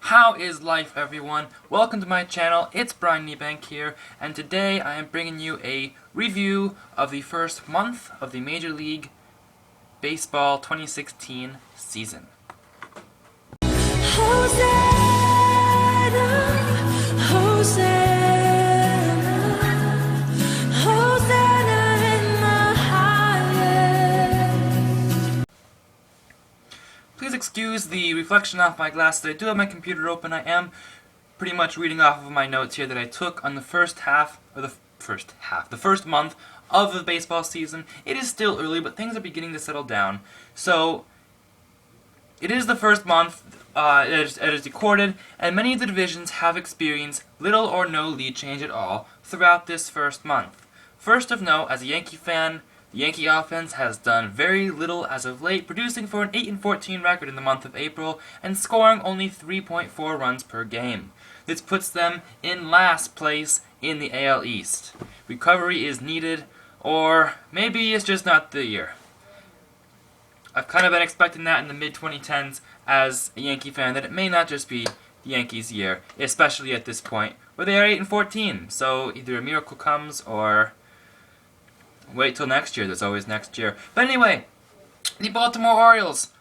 How is life, everyone? Welcome to my channel. It's Brian Niebank here, and today I am bringing you a review of the first month of the Major League Baseball 2016 season. Hosanna, Hosanna, Hosanna in the highest. Please excuse the reflection off my glasses. I do have my computer open. I am pretty much reading off of my notes here that I took on the first month of the baseball season. It is still early, but things are beginning to settle down. So, it is the first month it is recorded, and many of the divisions have experienced little or no lead change at all throughout this first month. First of note, as a Yankee fan, the Yankee offense has done very little as of late, producing for an 8-14 record in the month of April and scoring only 3.4 runs per game. This puts them in last place in the AL East. Recovery is needed, or maybe it's just not the year. I've kind of been expecting that in the mid-2010s as a Yankee fan, that it may not just be the Yankees' year, especially at this point, where they are 8-14. So either a miracle comes, or wait till next year. There's always next year. But anyway, the Baltimore Orioles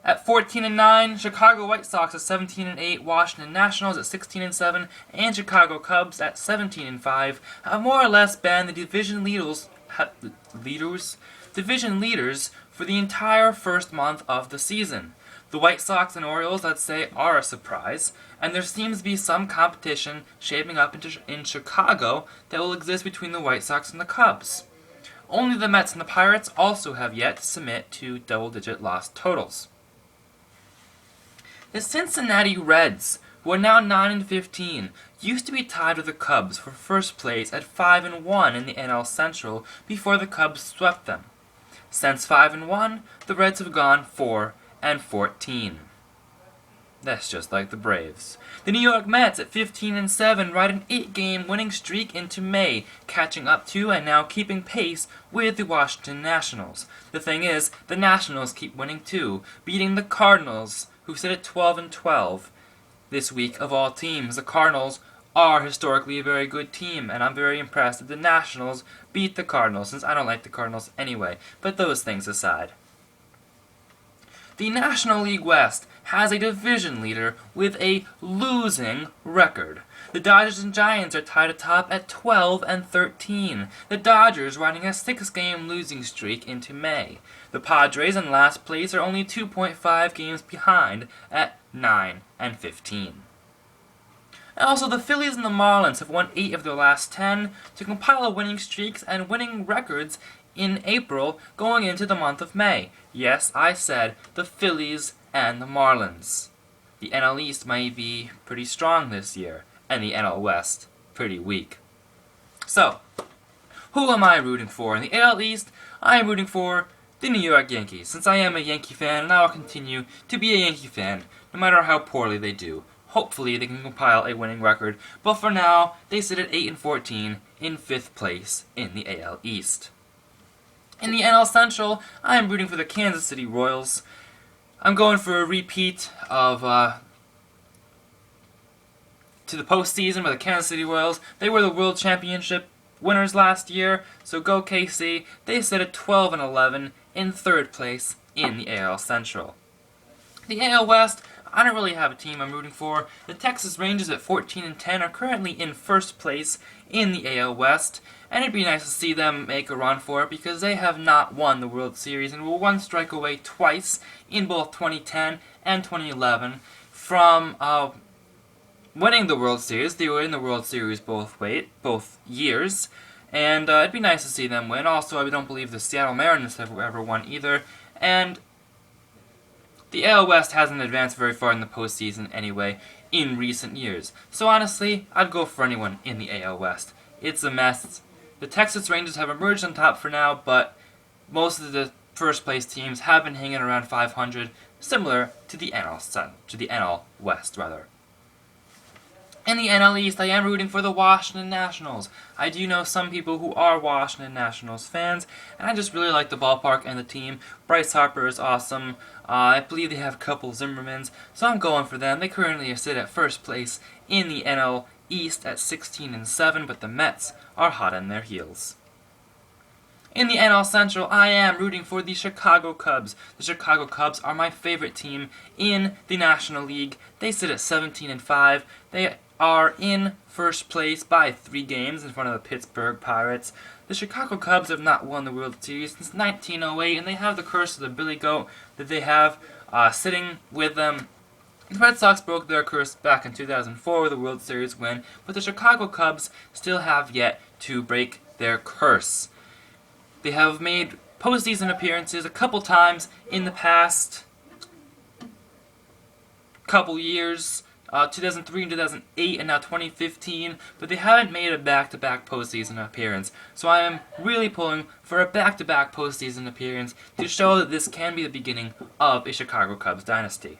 at 14-9, Chicago White Sox at 17-8, Washington Nationals at 16-7, and Chicago Cubs at 17-5 have more or less been the division leaders for the entire first month of the season. The White Sox and Orioles, I'd say, are a surprise, and there seems to be some competition shaping up in Chicago that will exist between the White Sox and the Cubs. Only the Mets and the Pirates also have yet to submit to double-digit loss totals. The Cincinnati Reds, who are now 9-15, used to be tied with the Cubs for first place at 5-1 in the NL Central before the Cubs swept them. Since 5-1, the Reds have gone 4-14. That's just like the Braves. The New York Mets at 15-7 ride an 8-game winning streak into May, catching up to and now keeping pace with the Washington Nationals. The thing is, the Nationals keep winning too, beating the Cardinals, who sit at 12-12. This week of all teams, the Cardinals are historically a very good team, and I'm very impressed that the Nationals beat the Cardinals, since I don't like the Cardinals anyway. But those things aside, the National League West has a division leader with a losing record. The Dodgers and Giants are tied atop at 12-13. The Dodgers riding a 6-game losing streak into May. The Padres in last place are only 2.5 games behind at 9-15. And also, the Phillies and the Marlins have won 8 of their last 10 to compile winning streaks and winning records in April going into the month of May. Yes, I said the Phillies and the Marlins. The NL East might be pretty strong this year, and the NL West pretty weak. So, who am I rooting for? In the AL East, I am rooting for the New York Yankees, since I am a Yankee fan, and I will continue to be a Yankee fan, no matter how poorly they do. Hopefully they can compile a winning record, but for now, they sit at 8-14 in 5th place in the AL East. In the NL Central, I am rooting for the Kansas City Royals. I'm going for a repeat of to the postseason with the Kansas City Royals. They were the World Championship winners last year, so go KC. They sit at 12-11 in 3rd place in the AL Central. The AL West, I don't really have a team I'm rooting for. The Texas Rangers at 14-10 are currently in 1st place in the AL West, and it'd be nice to see them make a run for it because they have not won the World Series and were one strike away twice in both 2010 and 2011 from winning the World Series. They were in the World Series both years, and it'd be nice to see them win. Also, I don't believe the Seattle Mariners have ever won either, and the AL West hasn't advanced very far in the postseason anyway in recent years. So honestly, I'd go for anyone in the AL West. It's a mess. The Texas Rangers have emerged on top for now, but most of the first place teams have been hanging around 500, similar to the NL West rather. In the NL East, I am rooting for the Washington Nationals. I do know some people who are Washington Nationals fans, and I just really like the ballpark and the team. Bryce Harper is awesome. I believe they have a couple Zimmermans, so I'm going for them. They currently sit at first place in the NL East at 16-7, but the Mets are hot on their heels. In the NL Central, I am rooting for the Chicago Cubs. The Chicago Cubs are my favorite team in the National League. They sit at 17-5. They are in first place by 3 games in front of the Pittsburgh Pirates. The Chicago Cubs have not won the World Series since 1908, and they have the curse of the Billy Goat that they have sitting with them. The Red Sox broke their curse back in 2004 with a World Series win, but the Chicago Cubs still have yet to break their curse. They have made postseason appearances a couple times in the past couple years, 2003 and 2008 and now 2015, but they haven't made a back-to-back postseason appearance. So I am really pulling for a back-to-back postseason appearance to show that this can be the beginning of a Chicago Cubs dynasty.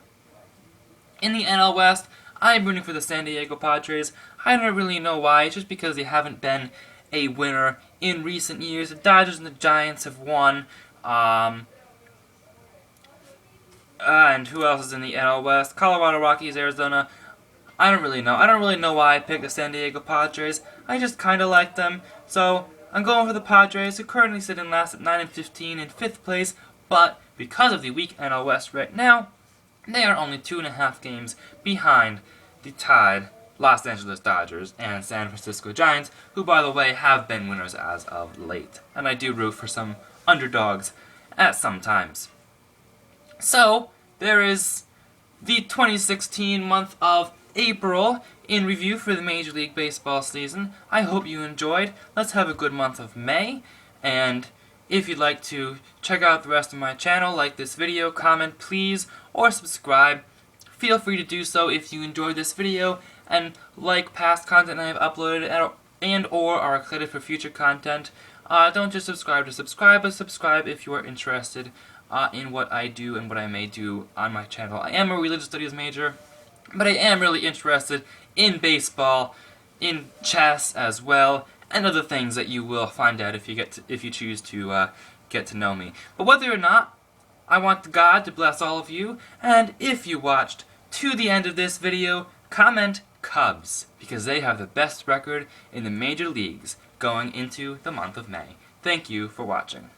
In the NL West, I am rooting for the San Diego Padres. I don't really know why, it's just because they haven't been a winner in recent years. The Dodgers and the Giants have won. And who else is in the NL West? Colorado Rockies, Arizona. I don't really know. I don't really know why I picked the San Diego Padres. I just kind of like them. So I'm going for the Padres, who currently sit in last at 9-15 in 5th place. But because of the weak NL West right now, they are only 2.5 games behind the tied Los Angeles Dodgers and San Francisco Giants, who, by the way, have been winners as of late. And I do root for some underdogs at some times. So, there is the 2016 month of April in review for the Major League Baseball season. I hope you enjoyed. Let's have a good month of May. And if you'd like to check out the rest of my channel, like this video, comment please, or subscribe. Feel free to do so if you enjoyed this video and like past content I have uploaded and or are excited for future content. Don't just subscribe to subscribe, but subscribe if you are interested in what I do and what I may do on my channel. I am a religious studies major, but I am really interested in baseball, in chess as well, and other things that you will find out if you choose to get to know me. But whether or not, I want God to bless all of you, and if you watched to the end of this video, comment Cubs, because they have the best record in the major leagues going into the month of May. Thank you for watching.